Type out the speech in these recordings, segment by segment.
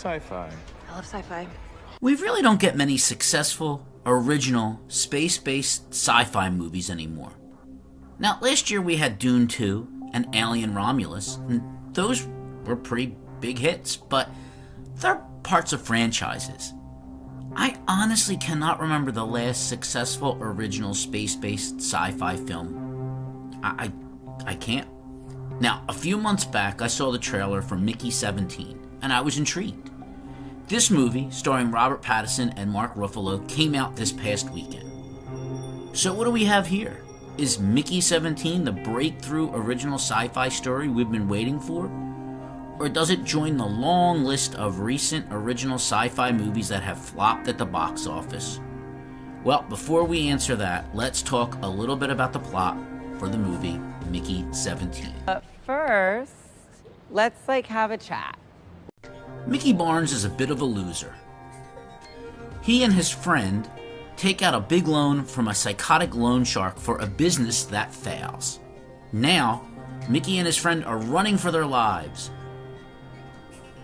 sci-fi. I love sci-fi. We really don't get many successful, original, space-based sci-fi movies anymore. Now, last year we had Dune 2 and Alien Romulus, and those were pretty big hits, but they're parts of franchises. I honestly cannot remember the last successful original space-based sci-fi film. I can't. Now, a few months back, I saw the trailer for Mickey 17, and I was intrigued. This movie, starring Robert Pattinson and Mark Ruffalo, came out this past weekend. So what do we have here? Is Mickey 17 the breakthrough original sci-fi story we've been waiting for? Or does it join the long list of recent original sci-fi movies that have flopped at the box office? Well, before we answer that, let's talk a little bit about the plot for the movie Mickey 17. But first, let's have a chat. Mickey Barnes is a bit of a loser. He and his friend take out a big loan from a psychotic loan shark for a business that fails. Now, Mickey and his friend are running for their lives.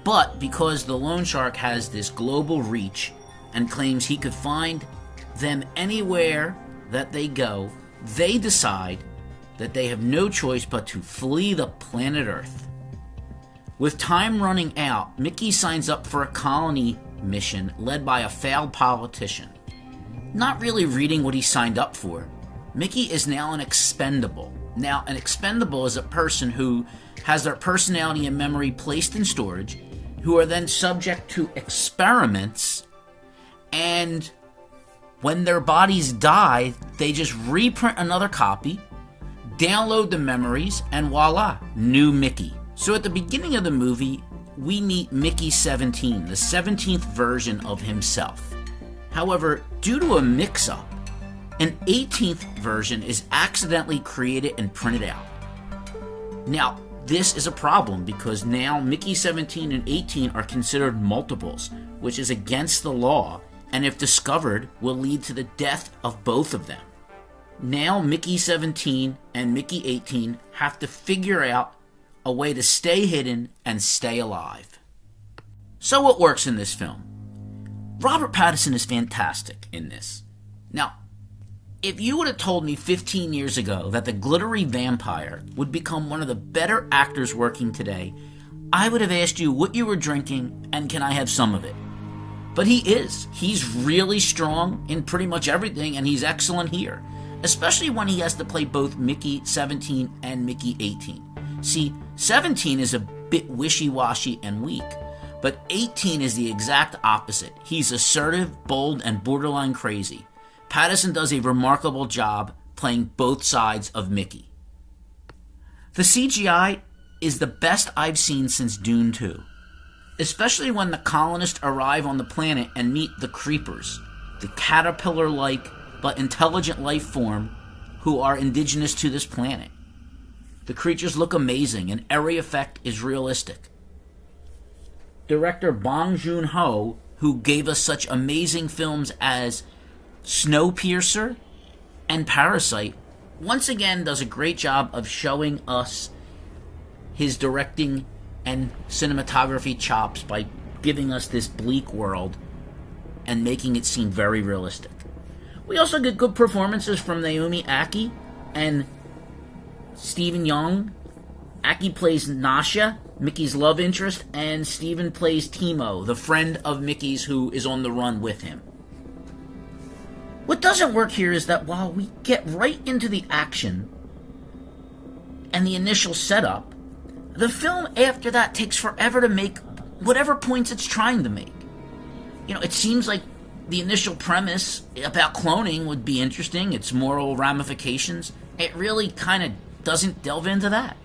But because the loan shark has this global reach and claims he could find them anywhere that they go, they decide that they have no choice but to flee the planet Earth. With time running out, Mickey signs up for a colony mission led by a failed politician. Not really reading what he signed up for, Mickey is now an expendable. Now, an expendable is a person who has their personality and memory placed in storage, who are then subject to experiments, and when their bodies die, they just reprint another copy, download the memories, and voila, new Mickey. So at the beginning of the movie, we meet Mickey 17, the 17th version of himself. However, due to a mix-up, an 18th version is accidentally created and printed out. Now, this is a problem because now Mickey 17 and 18 are considered multiples, which is against the law, and if discovered, will lead to the death of both of them. Now Mickey 17 and Mickey 18 have to figure out a way to stay hidden and stay alive. So what works in this film? Robert Pattinson is fantastic in this. Now, if you would have told me 15 years ago that the glittery vampire would become one of the better actors working today, I would have asked you what you were drinking and can I have some of it? But he is. He's really strong in pretty much everything, and he's excellent here, especially when he has to play both Mickey 17 and Mickey 18. See, 17 is a bit wishy-washy and weak, but 18 is the exact opposite. He's assertive, bold, and borderline crazy. Pattinson does a remarkable job playing both sides of Mickey. The CGI is the best I've seen since Dune 2, especially when the colonists arrive on the planet and meet the Creepers, the caterpillar-like but intelligent life form who are indigenous to this planet. The creatures look amazing and every effect is realistic. Director Bong Joon-ho, who gave us such amazing films as Snowpiercer and Parasite, once again does a great job of showing us his directing and cinematography chops by giving us this bleak world and making it seem very realistic. We also get good performances from Naomi Ackie and Stephen Young. Ackie plays Nasha, Mickey's love interest, and Stephen plays Timo, the friend of Mickey's who is on the run with him. What doesn't work here is that while we get right into the action and the initial setup, the film after that takes forever to make whatever points it's trying to make. You know, it seems like the initial premise about cloning would be interesting, its moral ramifications. It really kind of doesn't delve into that.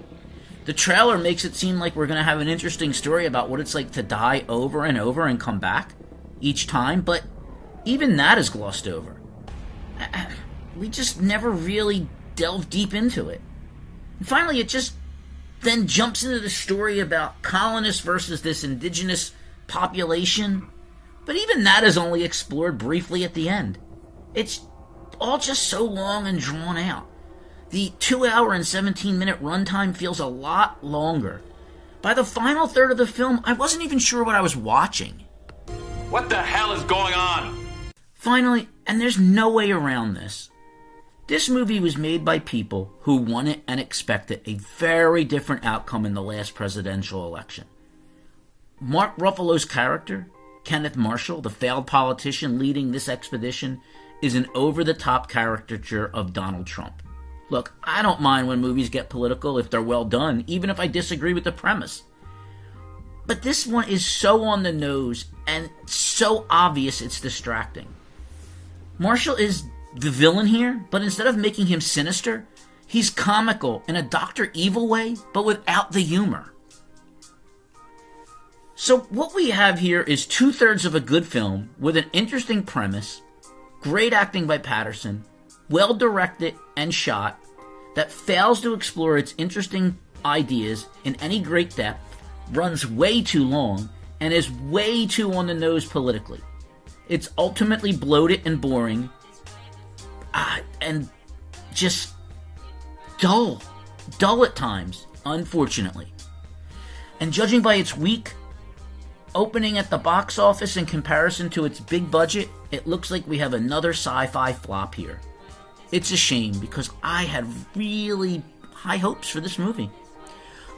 The trailer makes it seem like we're going to have an interesting story about what it's like to die over and over and come back each time, but even that is glossed over. We just never really delve deep into it. And finally, it just then jumps into the story about colonists versus this indigenous population. But even that is only explored briefly at the end. It's all just so long and drawn out. The 2 hour and 17 minute runtime feels a lot longer. By the final third of the film, I wasn't even sure what I was watching. What the hell is going on? Finally, and there's no way around this movie was made by people who wanted and expected a very different outcome in the last presidential election. Mark Ruffalo's character, Kenneth Marshall, the failed politician leading this expedition, is an over-the-top caricature of Donald Trump. Look, I don't mind when movies get political if they're well done, even if I disagree with the premise. But this one is so on the nose and so obvious it's distracting. Marshall is the villain here, but instead of making him sinister, he's comical in a Dr. Evil way, but without the humor. So what we have here is 2/3 of a good film with an interesting premise, great acting by Patterson, well directed and shot, that fails to explore its interesting ideas in any great depth, runs way too long, and is way too on the nose politically. It's ultimately bloated and boring, and just dull at times, unfortunately. And judging by its weak opening at the box office in comparison to its big budget, it looks like we have another sci-fi flop here. It's a shame because I had really high hopes for this movie.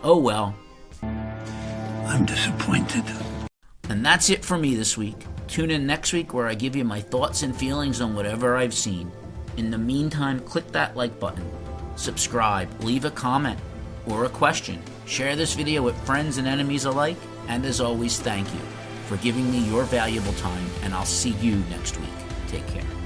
Oh well. I'm disappointed. And that's it for me this week. Tune in next week where I give you my thoughts and feelings on whatever I've seen. In the meantime, click that like button, subscribe, leave a comment or a question, share this video with friends and enemies alike, and as always, thank you for giving me your valuable time, and I'll see you next week. Take care.